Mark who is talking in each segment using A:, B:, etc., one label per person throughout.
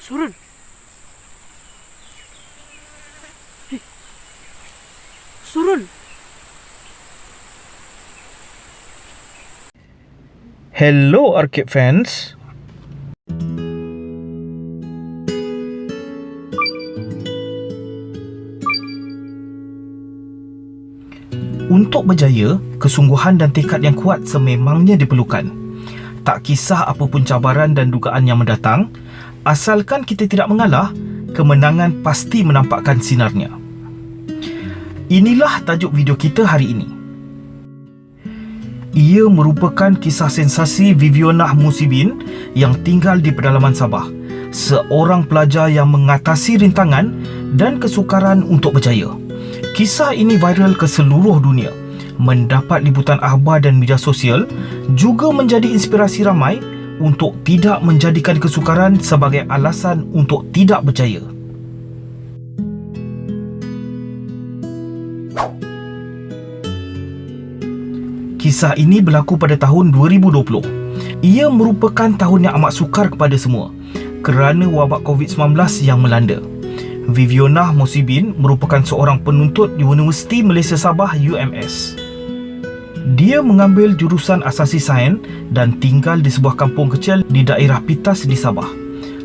A: Surun. Surun.
B: Hello arcade fans. Untuk berjaya, kesungguhan dan tekad yang kuat sememangnya diperlukan. Tak kisah apapun cabaran dan dugaan yang mendatang, asalkan kita tidak mengalah, kemenangan pasti menampakkan sinarnya. Inilah tajuk video kita hari ini. Ia merupakan kisah sensasi Vivianah Musibin yang tinggal di pedalaman Sabah, seorang pelajar yang mengatasi rintangan dan kesukaran untuk berjaya. Kisah ini viral ke seluruh dunia, mendapat liputan akhbar dan media sosial, juga menjadi inspirasi ramai untuk tidak menjadikan kesukaran sebagai alasan untuk tidak berjaya. Kisah ini berlaku pada tahun 2020. Ia merupakan tahun yang amat sukar kepada semua kerana wabak COVID-19 yang melanda. Vivianah Musibin merupakan seorang penuntut di Universiti Malaysia Sabah UMS. Dia mengambil jurusan asasi sains dan tinggal di sebuah kampung kecil di daerah Pitas di Sabah.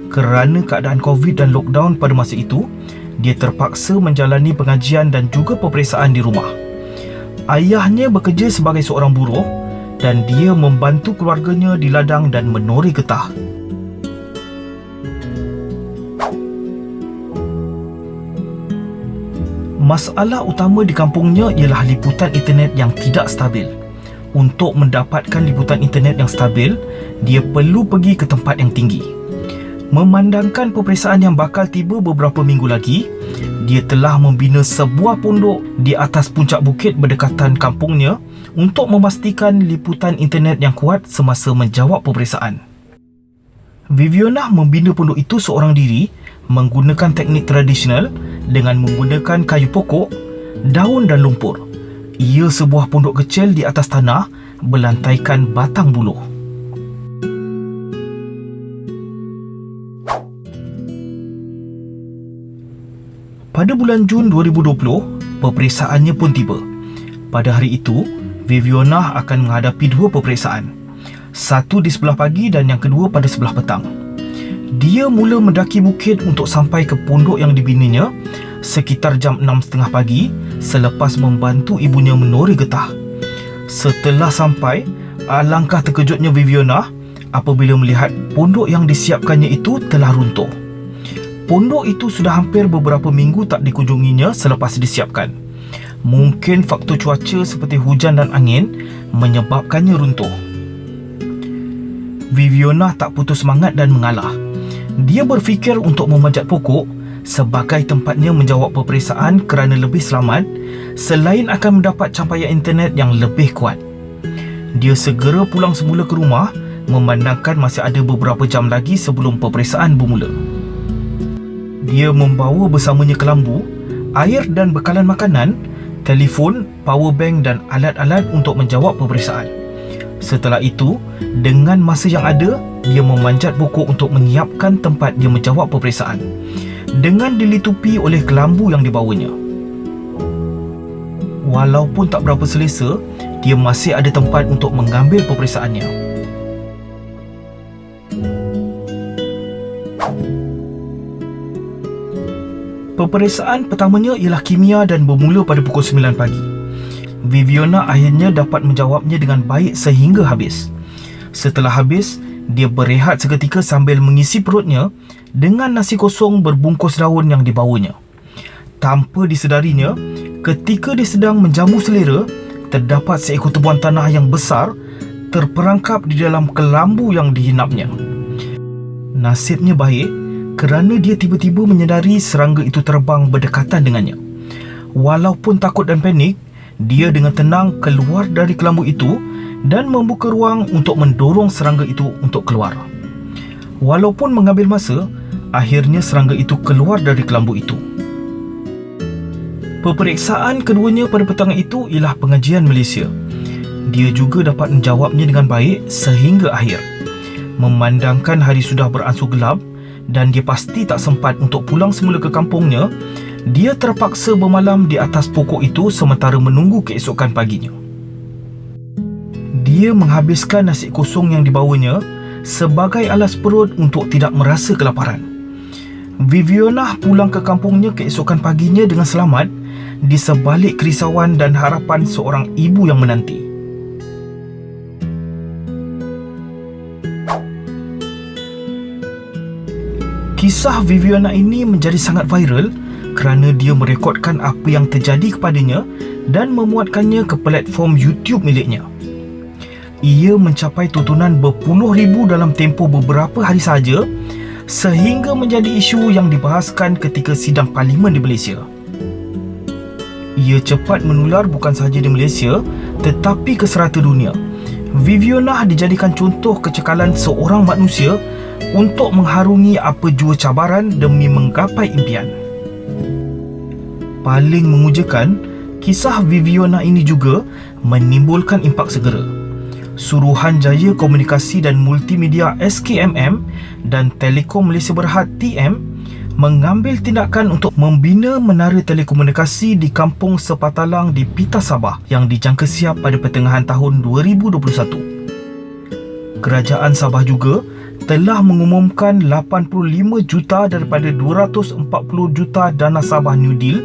B: Kerana keadaan COVID dan lockdown pada masa itu, dia terpaksa menjalani pengajian dan juga peperiksaan di rumah. Ayahnya bekerja sebagai seorang buruh dan dia membantu keluarganya di ladang dan menori getah. Masalah utama di kampungnya ialah liputan internet yang tidak stabil. Untuk mendapatkan liputan internet yang stabil, dia perlu pergi ke tempat yang tinggi. Memandangkan peperiksaan yang bakal tiba beberapa minggu lagi, dia telah membina sebuah pondok di atas puncak bukit berdekatan kampungnya untuk memastikan liputan internet yang kuat semasa menjawab peperiksaan. Vivianah membina pondok itu seorang diri menggunakan teknik tradisional dengan menggunakan kayu pokok, daun dan lumpur. Ia sebuah pondok kecil di atas tanah berlantaikan batang buluh. Pada bulan Jun 2020, peperiksaannya pun tiba. Pada hari itu, Vivianah akan menghadapi dua peperiksaan. Satu di sebelah pagi dan yang kedua pada sebelah petang. Dia mula mendaki bukit untuk sampai ke pondok yang dibinanya sekitar jam 6.30 pagi selepas membantu ibunya menori getah. Setelah sampai, alangkah terkejutnya Vivianah apabila melihat pondok yang disiapkannya itu telah runtuh. Pondok itu sudah hampir beberapa minggu tak dikunjunginya selepas disiapkan. Mungkin faktor cuaca seperti hujan dan angin menyebabkannya runtuh. Vivianah tak putus semangat dan mengalah. Dia berfikir untuk memanjat pokok sebagai tempatnya menjawab peperiksaan kerana lebih selamat, selain akan mendapat campaian internet yang lebih kuat. Dia segera pulang semula ke rumah, memandangkan masih ada beberapa jam lagi sebelum peperiksaan bermula. Dia membawa bersamanya kelambu, air dan bekalan makanan, telefon, power bank dan alat-alat untuk menjawab peperiksaan. Setelah itu, dengan masa yang ada, dia memanjat pokok untuk menyiapkan tempat dia menjawab peperiksaan dengan dilitupi oleh kelambu yang dibawanya. Walaupun tak berapa selesa, dia masih ada tempat untuk mengambil peperiksaannya. Peperiksaan pertamanya ialah kimia dan bermula pada pukul 9 pagi. Vivianah akhirnya dapat menjawabnya dengan baik sehingga habis. Setelah habis, dia berehat seketika sambil mengisi perutnya dengan nasi kosong berbungkus daun yang dibawanya. Tanpa disedarinya, ketika dia sedang menjamu selera, terdapat seekor tebuan tanah yang besar terperangkap di dalam kelambu yang dihinapnya. Nasibnya baik kerana dia tiba-tiba menyedari serangga itu terbang berdekatan dengannya. Walaupun takut dan panik, dia dengan tenang keluar dari kelambu itu dan membuka ruang untuk mendorong serangga itu untuk keluar. Walaupun mengambil masa, akhirnya serangga itu keluar dari kelambu itu. Peperiksaan keduanya pada petang itu ialah pengajian Malaysia. Dia juga dapat menjawabnya dengan baik sehingga akhir. Memandangkan hari sudah beransur gelap, dan dia pasti tak sempat untuk pulang semula ke kampungnya, dia terpaksa bermalam di atas pokok itu sementara menunggu keesokan paginya. Dia menghabiskan nasi kosong yang dibawanya sebagai alas perut untuk tidak merasa kelaparan. Viviana pulang ke kampungnya keesokan paginya dengan selamat di sebalik kerisauan dan harapan seorang ibu yang menanti. Kisah Viviana ini menjadi sangat viral kerana dia merekodkan apa yang terjadi kepadanya dan memuatkannya ke platform YouTube miliknya. Ia mencapai tontonan berpuluh ribu dalam tempoh beberapa hari sahaja sehingga menjadi isu yang dibahaskan ketika sidang parlimen di Malaysia. Ia cepat menular bukan sahaja di Malaysia tetapi ke serata dunia. Viviana dijadikan contoh kecekalan seorang manusia untuk mengharungi apa jua cabaran demi menggapai impian. Paling memujakan, kisah Viviana ini juga menimbulkan impak segera. Suruhanjaya Komunikasi dan Multimedia SKMM dan Telekom Malaysia Berhad TM mengambil tindakan untuk membina menara telekomunikasi di Kampung Sepatalang di Pita Sabah yang dijangka siap pada pertengahan tahun 2021. Kerajaan Sabah juga telah mengumumkan 85 juta daripada 240 juta dana Sabah New Deal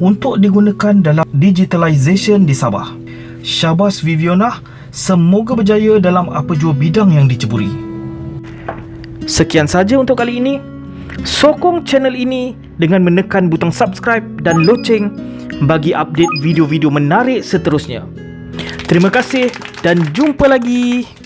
B: untuk digunakan dalam digitalisation di Sabah. Syabas Viviana, semoga berjaya dalam apa jua bidang yang diceburi. Sekian saja untuk kali ini. Sokong channel ini dengan menekan butang subscribe dan loceng bagi update video-video menarik seterusnya. Terima kasih dan jumpa lagi.